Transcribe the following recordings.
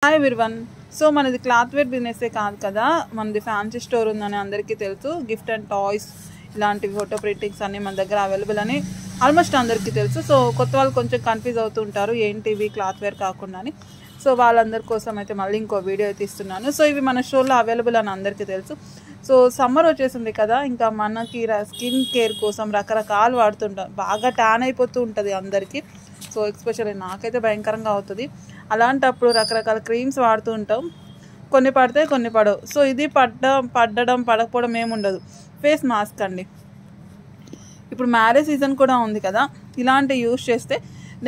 Hi everyone. So మనది cloth wear బిజినెసే కాదు కదా, మనది ఫ్యాన్సీ స్టోర్ ఉందని అందరికీ తెలుసు. గిఫ్ట్ అండ్ టాయ్స్ ఇలాంటివి ఫోటో ప్రింటింగ్స్ అన్నీ మన దగ్గర అవైలబుల్ అని ఆల్మోస్ట్ అందరికీ తెలుసు. సో కొత్త వాళ్ళు కొంచెం కన్ఫ్యూజ్ అవుతూ ఉంటారు, ఏంటివి క్లాత్ వేర్ కాకుండా అని. సో వాళ్ళందరి కోసం అయితే మళ్ళీ ఇంకో వీడియో అయితే ఇస్తున్నాను. సో ఇవి మన స్టోర్లో అవైలబుల్ అని అందరికీ తెలుసు. సో సమ్మర్ వచ్చేసింది కదా, ఇంకా మనకి స్కిన్ కేర్ కోసం రకరకాలు వాడుతుంటాం. బాగా ట్యాన్ అయిపోతూ ఉంటుంది అందరికీ. సో ఎస్పెషల్లీ నాకైతే భయంకరంగా అవుతుంది. అలాంటప్పుడు రకరకాల క్రీమ్స్ వాడుతూ ఉంటాం. కొన్ని పడతాయి, కొన్ని పడవు. సో ఇది పడడం పడకపోవడం ఏముండదు. ఫేస్ మాస్క్ అండి. ఇప్పుడు మ్యారేజ్ సీజన్ కూడా ఉంది కదా, ఇలాంటివి యూజ్ చేస్తే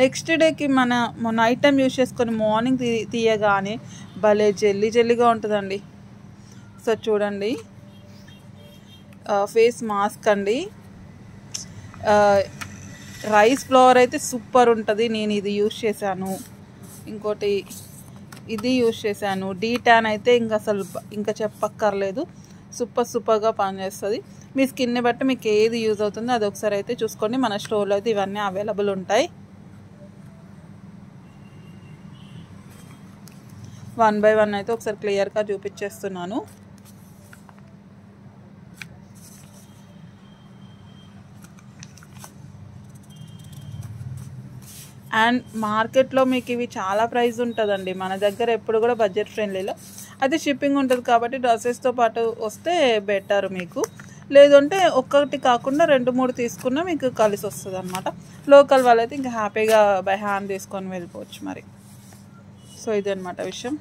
నెక్స్ట్ డేకి మన నైట్ టైం యూజ్ చేసుకొని మార్నింగ్ తీయగానే భలే జెల్లీగా ఉంటుందండి. సో చూడండి, ఫేస్ మాస్క్ అండి. రైస్ ఫ్లవర్ అయితే సూపర్ ఉంటుంది. నేను ఇది యూజ్ చేశాను. ఇంకోటి ఇది యూజ్ చేశాను. డీ ట్యాన్ అయితే ఇంకా చెప్పక్కర్లేదు. సూపర్గా పనిచేస్తుంది. మీ స్కిన్ని బట్టి మీకు ఏది యూజ్ అవుతుందో అది ఒకసారి అయితే చూసుకోండి. మన స్టోర్లో అయితే ఇవన్నీ అవైలబుల్ ఉంటాయి. 1 by 1 అయితే ఒకసారి క్లియర్గా చూపించేస్తున్నాను. అండ్ మార్కెట్లో మీకు ఇవి చాలా ప్రైస్ ఉంటుందండి. మన దగ్గర ఎప్పుడు కూడా బడ్జెట్ ఫ్రెండ్లీలో అయితే షిప్పింగ్ ఉంటుంది కాబట్టి డ్రెస్సెస్తో పాటు వస్తే బెటర్ మీకు. లేదంటే ఒక్కటి కాకుండా 2-3 తీసుకున్నా మీకు కలిసి వస్తుంది అనమాట. లోకల్ వాళ్ళైతే ఇంకా హ్యాపీగా బై హ్యాండ్ తీసుకొని వెళ్ళిపోవచ్చు మరి. సో ఇదన్నమాట విషయం.